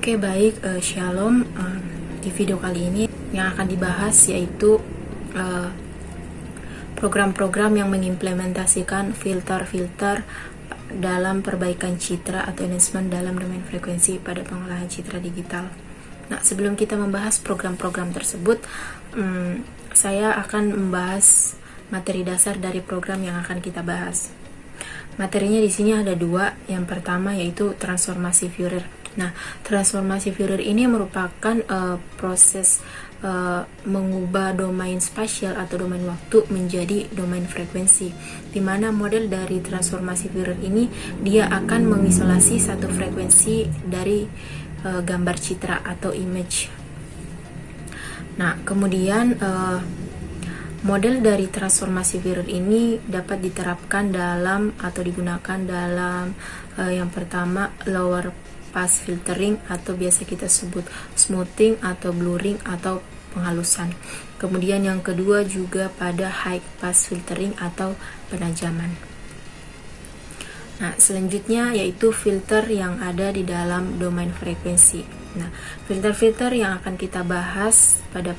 Oke, baik, Shalom. Di video kali ini yang akan dibahas yaitu program-program yang mengimplementasikan filter-filter dalam perbaikan citra atau enhancement dalam domain frekuensi pada pengolahan citra digital. Nah, sebelum kita membahas program-program tersebut, saya akan membahas materi dasar dari program yang akan kita bahas. Materinya di sini ada dua. Yang pertama yaitu transformasi Fourier. Nah, transformasi Fourier ini merupakan proses mengubah domain spasial atau domain waktu menjadi domain frekuensi, di mana model dari transformasi Fourier ini dia akan mengisolasi satu frekuensi dari gambar citra atau image. Nah, kemudian model dari transformasi Fourier ini dapat diterapkan dalam atau digunakan dalam yang pertama lower pass filtering atau biasa kita sebut smoothing atau blurring atau penghalusan. Kemudian yang kedua juga pada high pass filtering atau penajaman. Nah, selanjutnya yaitu filter yang ada di dalam domain frekuensi. Nah, filter-filter yang akan kita bahas pada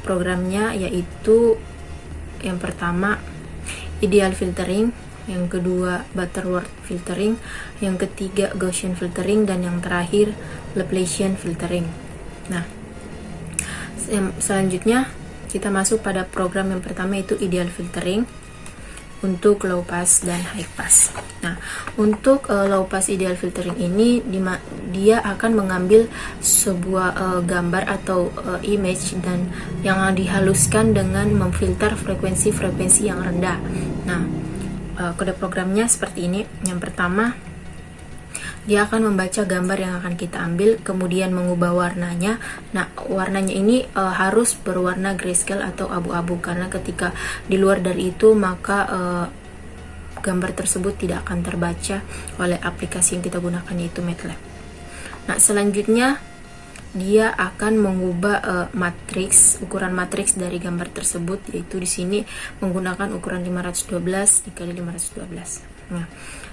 programnya yaitu yang pertama ideal filtering, yang kedua Butterworth filtering, yang ketiga Gaussian filtering, dan yang terakhir Laplacian filtering. Nah, selanjutnya kita masuk pada program yang pertama yaitu ideal filtering untuk low pass dan high pass. Nah, untuk low pass ideal filtering ini dia akan mengambil sebuah gambar atau image dan yang dihaluskan dengan memfilter frekuensi-frekuensi yang rendah. Nah, kode programnya seperti ini. Yang pertama, dia akan membaca gambar yang akan kita ambil, kemudian mengubah warnanya. Nah, warnanya ini harus berwarna grayscale atau abu-abu, karena ketika di luar dari itu maka gambar tersebut tidak akan terbaca oleh aplikasi yang kita gunakan yaitu MATLAB. Nah, selanjutnya dia akan mengubah ukuran matriks dari gambar tersebut, yaitu di sini menggunakan ukuran 512 dikali 512. Nah,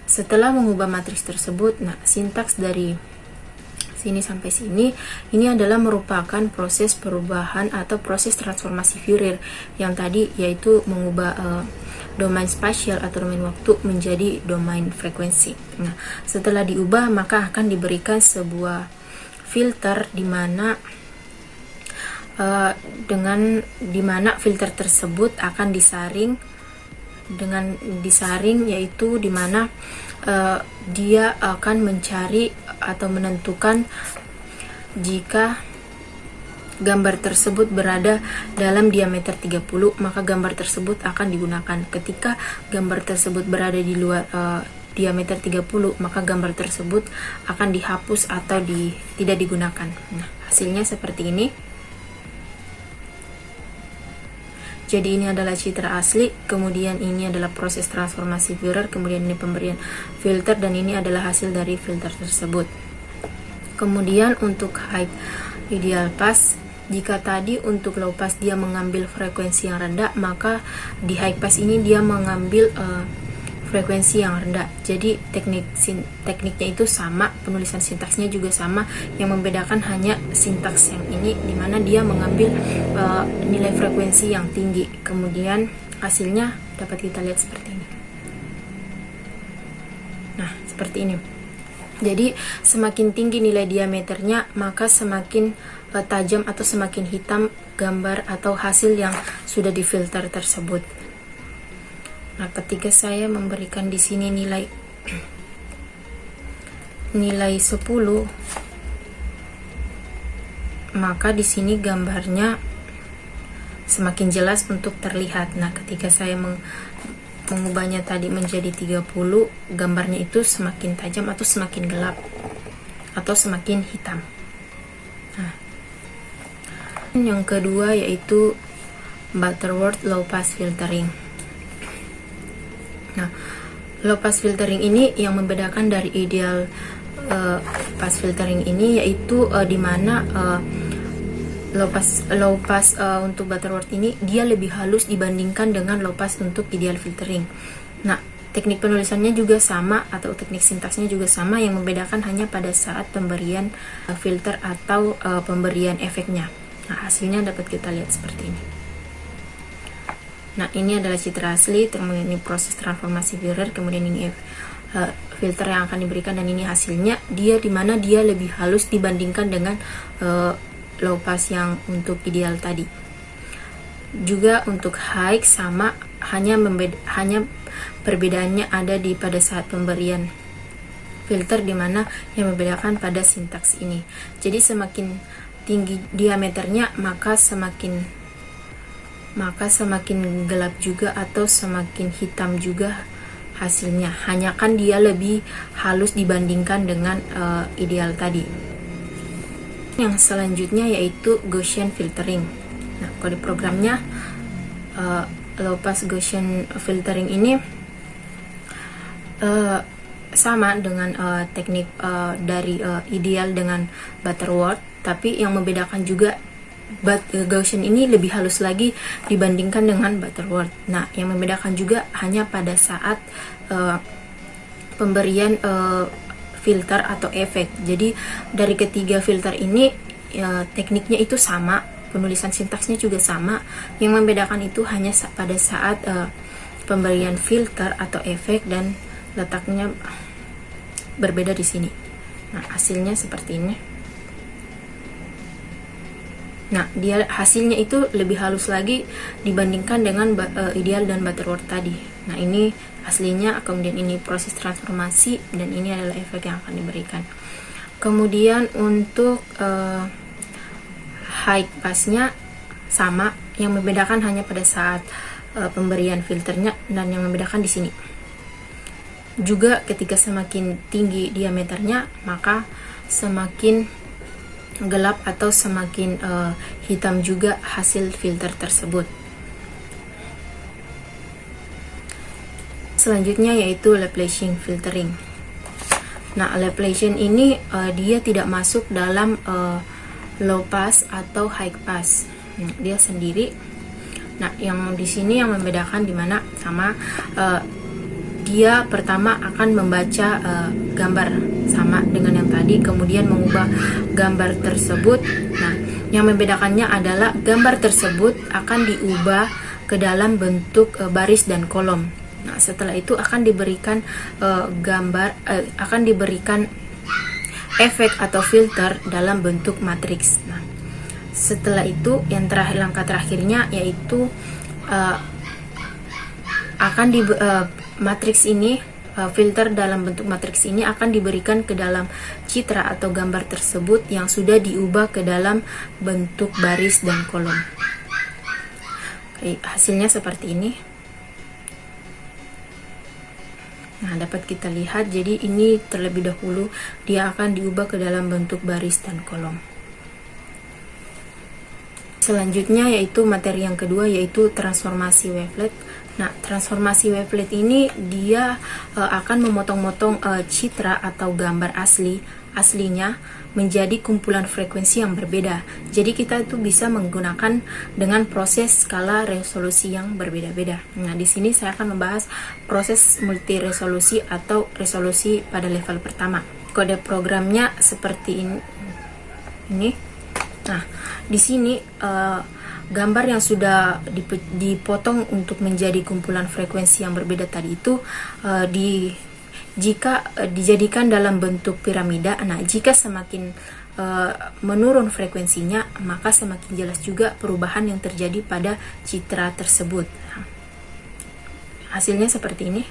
setelah mengubah matriks tersebut, nah sintaks dari sini sampai sini ini adalah merupakan proses perubahan atau proses transformasi Fourier yang tadi, yaitu mengubah domain spasial atau domain waktu menjadi domain frekuensi. Nah, setelah diubah maka akan diberikan sebuah filter di mana filter tersebut akan disaring yaitu di mana dia akan mencari atau menentukan jika gambar tersebut berada dalam diameter 30, maka gambar tersebut akan digunakan. Ketika gambar tersebut berada di luar diameter 30, maka gambar tersebut akan dihapus atau tidak digunakan. Nah, hasilnya seperti ini. Jadi ini adalah citra asli, kemudian ini adalah proses transformasi Fourier, kemudian ini pemberian filter, dan ini adalah hasil dari filter tersebut. Kemudian untuk high ideal pass, jika tadi untuk low pass dia mengambil frekuensi yang rendah, maka di high pass ini dia mengambil frekuensi yang rendah. Jadi tekniknya itu sama, penulisan sintaksnya juga sama, yang membedakan hanya sintaks yang ini dimana dia mengambil nilai frekuensi yang tinggi. Kemudian hasilnya dapat kita lihat seperti ini. Nah, seperti ini. Jadi semakin tinggi nilai diameternya, maka semakin tajam atau semakin hitam gambar atau hasil yang sudah difilter tersebut. Nah, ketika saya memberikan di sini nilai 10, maka di sini gambarnya semakin jelas untuk terlihat. Nah, ketika saya mengubahnya tadi menjadi 30, gambarnya itu semakin tajam atau semakin gelap atau semakin hitam. Nah, yang kedua yaitu Butterworth low pass filtering. Nah, low pass filtering ini yang membedakan dari ideal pass filtering ini, yaitu di mana low pass untuk Butterworth ini dia lebih halus dibandingkan dengan low pass untuk ideal filtering. Nah, teknik penulisannya juga sama atau teknik sintaksnya juga sama, yang membedakan hanya pada saat pemberian filter atau pemberian efeknya. Nah, hasilnya dapat kita lihat seperti ini. Nah, ini adalah citra asli, kemudian ini proses transformasi filter, kemudian ini filter yang akan diberikan, dan ini hasilnya. Dia dimana dia lebih halus dibandingkan dengan low pass yang untuk ideal tadi. Juga untuk high sama, hanya perbedaannya ada di pada saat pemberian filter, dimana yang membedakan pada sintaks ini. Jadi semakin tinggi diameternya maka semakin gelap juga atau semakin hitam juga hasilnya, hanya kan dia lebih halus dibandingkan dengan ideal tadi. Yang selanjutnya yaitu Gaussian filtering. Nah, kode programnya low pass Gaussian filtering ini sama dengan teknik dari ideal dengan Butterworth, tapi yang membedakan juga Gaussian ini lebih halus lagi dibandingkan dengan Butterworth. Nah, yang membedakan juga hanya pada saat pemberian filter atau efek. Jadi dari ketiga filter ini tekniknya itu sama, penulisan sintaksnya juga sama. Yang membedakan itu hanya pada saat pemberian filter atau efek, dan letaknya berbeda di sini. Nah, hasilnya seperti ini. Nah, dia hasilnya itu lebih halus lagi dibandingkan dengan ideal dan Butterworth tadi. Nah, ini aslinya, kemudian ini proses transformasi, dan ini adalah efek yang akan diberikan. Kemudian untuk high passnya sama, yang membedakan hanya pada saat pemberian filternya, dan yang membedakan di sini. Juga ketika semakin tinggi diameternya, maka semakin gelap atau semakin hitam juga hasil filter tersebut. Selanjutnya yaitu Laplacian filtering. Nah, Laplacian ini dia tidak masuk dalam low pass atau high pass. Dia sendiri. Nah, yang di sini yang membedakan dimana sama dia pertama akan membaca gambar sama dengan yang tadi, kemudian mengubah gambar tersebut. Nah, yang membedakannya adalah gambar tersebut akan diubah ke dalam bentuk baris dan kolom. Nah, setelah itu akan diberikan akan diberikan efek atau filter dalam bentuk matriks. Nah, setelah itu yang terakhir, langkah terakhirnya yaitu matriks ini, filter dalam bentuk matriks ini akan diberikan ke dalam citra atau gambar tersebut yang sudah diubah ke dalam bentuk baris dan kolom. Oke, hasilnya seperti ini. Nah, dapat kita lihat, jadi ini terlebih dahulu dia akan diubah ke dalam bentuk baris dan kolom. Selanjutnya yaitu materi yang kedua, yaitu transformasi wavelet. Nah, transformasi wavelet ini dia akan memotong-motong citra atau gambar aslinya menjadi kumpulan frekuensi yang berbeda. Jadi kita itu bisa menggunakan dengan proses skala resolusi yang berbeda-beda. Nah, di sini saya akan membahas proses multi resolusi atau resolusi pada level pertama. Kode programnya seperti ini. Nah, di sini gambar yang sudah dipotong untuk menjadi kumpulan frekuensi yang berbeda tadi itu jika dijadikan dalam bentuk piramida. Nah, jika semakin menurun frekuensinya, maka semakin jelas juga perubahan yang terjadi pada citra tersebut. Nah, hasilnya seperti ini.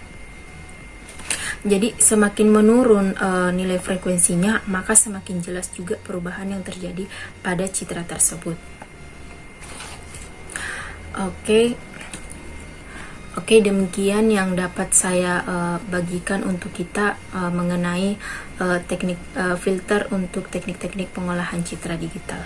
Jadi semakin menurun nilai frekuensinya, maka semakin jelas juga perubahan yang terjadi pada citra tersebut. Oke, demikian yang dapat saya bagikan untuk kita mengenai teknik filter untuk teknik-teknik pengolahan citra digital.